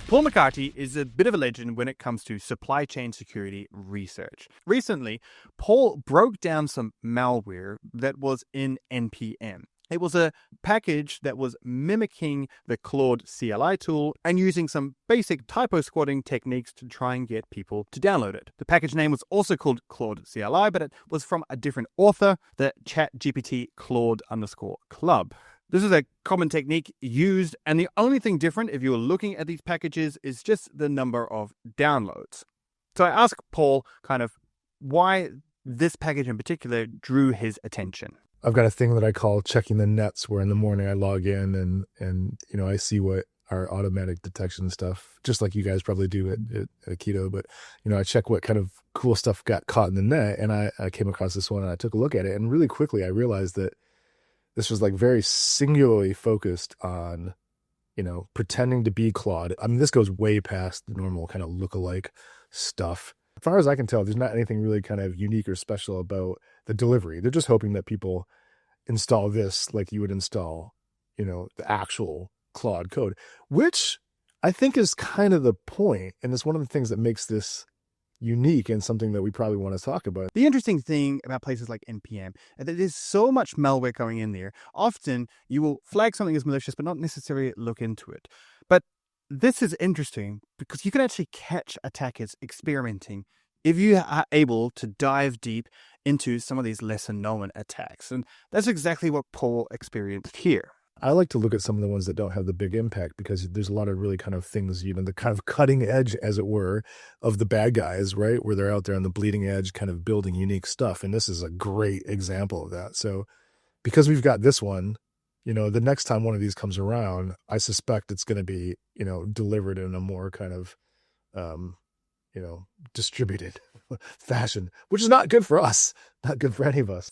Paul McCarthy is a bit of a legend when it comes to supply chain security research. Recently, Paul broke down some malware that was in NPM. It was a package that was mimicking the Claude CLI tool and using some basic typo squatting techniques to try and get people to download it. The package name was also called Claude CLI, but it was from a different author, the ChatGPT Claude_club. This is a common technique used, and the only thing different if you're looking at these packages is just the number of downloads. So I asked Paul kind of why this package in particular drew his attention. I've got a thing that I call checking the nets, where in the morning I log in and I see what our automatic detection stuff, just like you guys probably do at Keto, but I check what kind of cool stuff got caught in the net, and I came across this one and I took a look at it, and really quickly I realized that this was like very singularly focused on, pretending to be Claude. I mean, this goes way past the normal kind of look-alike stuff. As far as I can tell, there's not anything really kind of unique or special about the delivery. They're just hoping that people install this like you would install, the actual Claude code, which I think is kind of the point. And it's one of the things that makes this unique and something that we probably want to talk about. The interesting thing about places like NPM is that there's so much malware going in there. Often you will flag something as malicious, but not necessarily look into it. But this is interesting because you can actually catch attackers experimenting if you are able to dive deep into some of these lesser known attacks. And that's exactly what Paul experienced here. I like to look at some of the ones that don't have the big impact, because there's a lot of really kind of things, the kind of cutting edge, as it were, of the bad guys, right? Where they're out there on the bleeding edge kind of building unique stuff. And this is a great example of that. So because we've got this one, the next time one of these comes around, I suspect it's going to be, delivered in a more kind of, distributed fashion, which is not good for us, not good for any of us.